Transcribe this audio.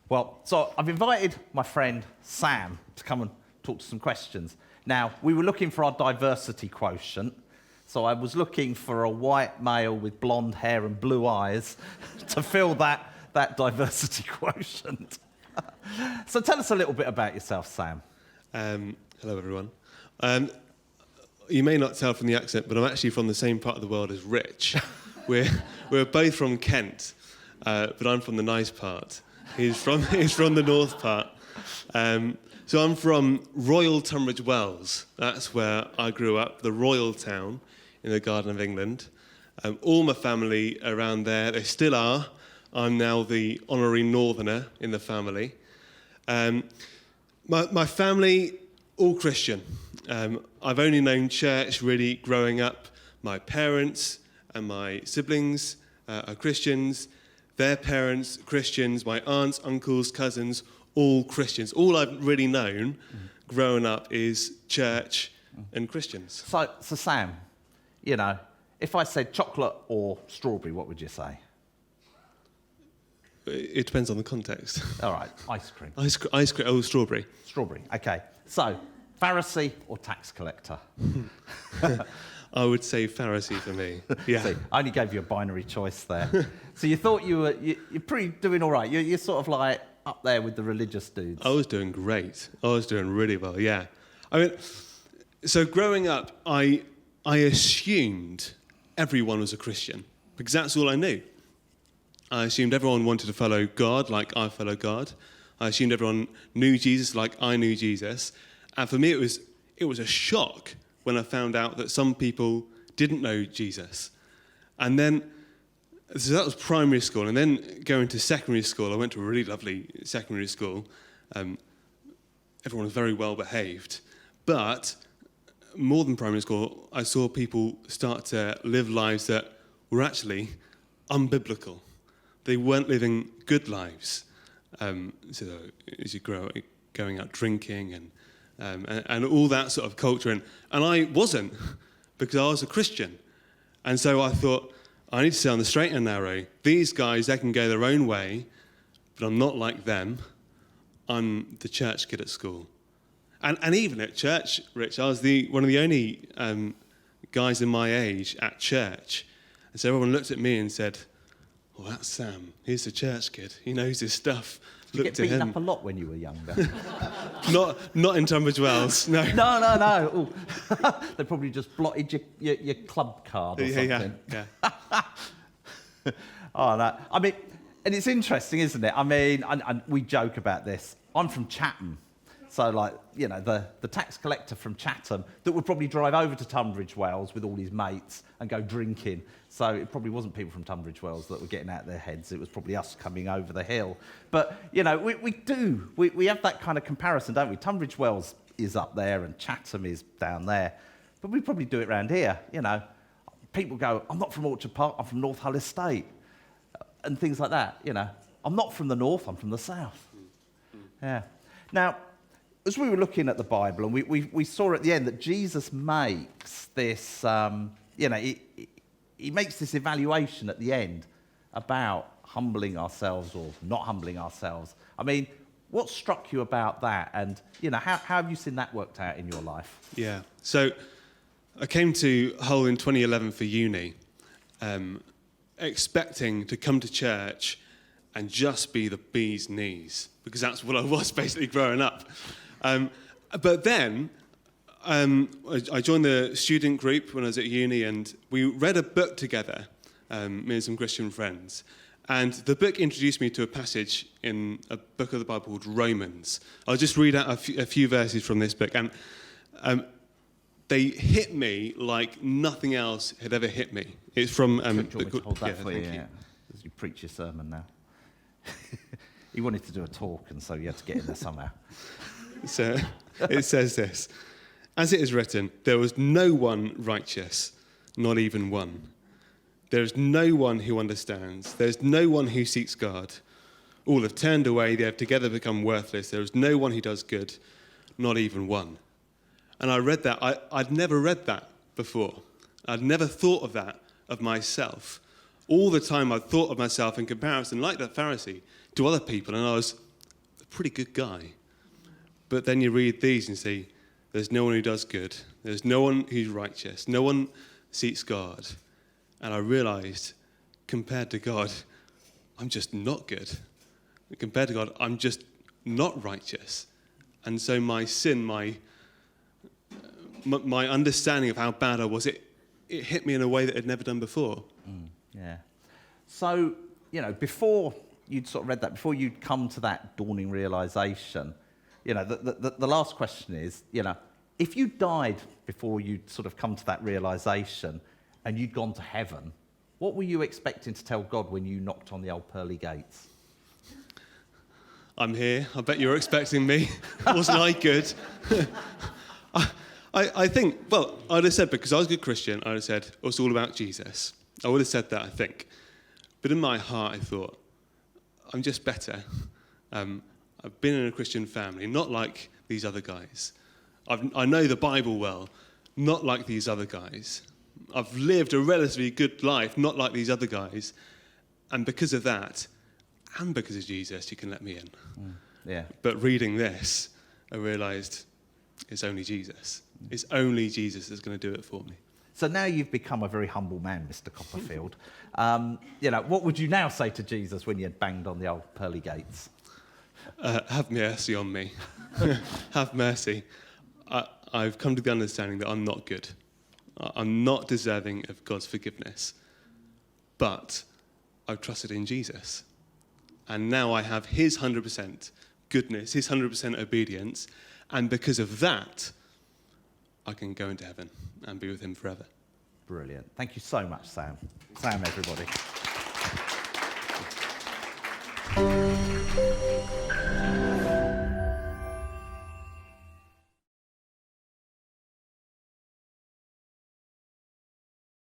Well, so I've invited my friend Sam to come and talk to some questions. Now, we were looking for our diversity quotient, so I was looking for a white male with blonde hair and blue eyes to fill that diversity quotient. So tell us a little bit about yourself, Sam. Hello, everyone. You may not tell from the accent, but I'm actually from the same part of the world as Rich. We're both from Kent, but I'm from the nice part. He's from the north part. So I'm from Royal Tunbridge Wells. That's where I grew up, the royal town in the Garden of England. All my family around there, they still are. I'm now the honorary northerner in the family. My family, all Christian. I've only known church really growing up. My parents and my siblings are Christians. Their parents, Christians. My aunts, uncles, cousins, all Christians. All I've really known growing up is church and Christians. So Sam, if I said chocolate or strawberry, what would you say? It depends on the context. All right, ice cream. Ice cream, oh, strawberry. Strawberry, okay. So, Pharisee or tax collector? I would say Pharisee for me. Yeah. See, I only gave you a binary choice there. So you thought you're pretty doing all right. You're sort of like up there with the religious dudes. I was doing great. I was doing really well, yeah. I mean, so growing up, I assumed everyone was a Christian because that's all I knew. I assumed everyone wanted to follow God like I follow God. I assumed everyone knew Jesus like I knew Jesus. And for me, it was a shock when I found out that some people didn't know Jesus. And then, so that was primary school. And then going to secondary school, I went to a really lovely secondary school. Everyone was very well behaved. But more than primary school, I saw people start to live lives that were actually unbiblical. They weren't living good lives. So as you grow up, going out drinking and all that sort of culture. And I wasn't, because I was a Christian. And so I thought, I need to stay on the straight and narrow. These guys, they can go their own way, but I'm not like them. I'm the church kid at school. And even at church, Rich, I was one of the only guys in my age at church. And so everyone looked at me and said, well, that's Sam. He's the church kid. He knows his stuff. Did you get beaten up a lot when you were younger? Not in Tunbridge Wells, no. No. They probably just blotted your club card or something. Yeah. Oh, no. I mean, and it's interesting, isn't it? I mean, and we joke about this. I'm from Chatham. So, the tax collector from Chatham that would probably drive over to Tunbridge Wells with all his mates and go drinking. So it probably wasn't people from Tunbridge Wells that were getting out of their heads. It was probably us coming over the hill. But, we have that kind of comparison, don't we? Tunbridge Wells is up there and Chatham is down there. But we probably do it around here, People go, I'm not from Orchard Park, I'm from North Hull Estate. And things like that, I'm not from the north, I'm from the south. Yeah. Now, as we were looking at the Bible, and we saw at the end that Jesus makes this, he makes this evaluation at the end about humbling ourselves or not humbling ourselves. I mean, what struck you about that? And, how have you seen that worked out in your life? Yeah. So I came to Hull in 2011 for uni, expecting to come to church and just be the bee's knees, because that's what I was basically growing up. But then I joined the student group when I was at uni, and we read a book together, me and some Christian friends. And the book introduced me to a passage in a book of the Bible called Romans. I'll just read out a few verses from this book. And they hit me like nothing else had ever hit me. It's from... Do you want me to hold that for you? As you preach your sermon now. He wanted to do a talk, and so you had to get in there somehow. So it says this: as it is written, there was no one righteous, not even one. There is no one who understands. There is no one who seeks God. All have turned away. They have together become worthless. There is no one who does good, not even one. And I read that. I'd never read that before. I'd never thought of that of myself. All the time I'd thought of myself in comparison, like that Pharisee, to other people, and I was pretty good guy. But then you read these and see, there's no one who does good. There's no one who's righteous. No one seeks God. And I realized, compared to God, I'm just not good. Compared to God, I'm just not righteous. And so my sin, my understanding of how bad I was, it hit me in a way that it had never done before. Yeah. So, before you'd sort of read that, before you'd come to that dawning realization, the last question is, if you died before you'd sort of come to that realization and you'd gone to heaven, what were you expecting to tell God when you knocked on the old pearly gates? I'm here. I bet you're expecting me. Wasn't I good? I think, well, I'd have said, because I was a good Christian, I'd have said, oh, it's all about Jesus. I would have said that, I think. But in my heart, I thought, I'm just better. I've been in a Christian family, not like these other guys. I know the Bible well, not like these other guys. I've lived a relatively good life, not like these other guys. And because of that, and because of Jesus, you can let me in. Yeah. But reading this, I realised it's only Jesus. It's only Jesus that's going to do it for me. So now you've become a very humble man, Mr. Copperfield. What would you now say to Jesus when you had banged on the old pearly gates? Have mercy on me. Have mercy. I've come to the understanding that I'm not good. I'm not deserving of God's forgiveness. But I've trusted in Jesus. And now I have his 100% goodness, his 100% obedience. And because of that, I can go into heaven and be with him forever. Brilliant. Thank you so much, Sam. Sam, everybody.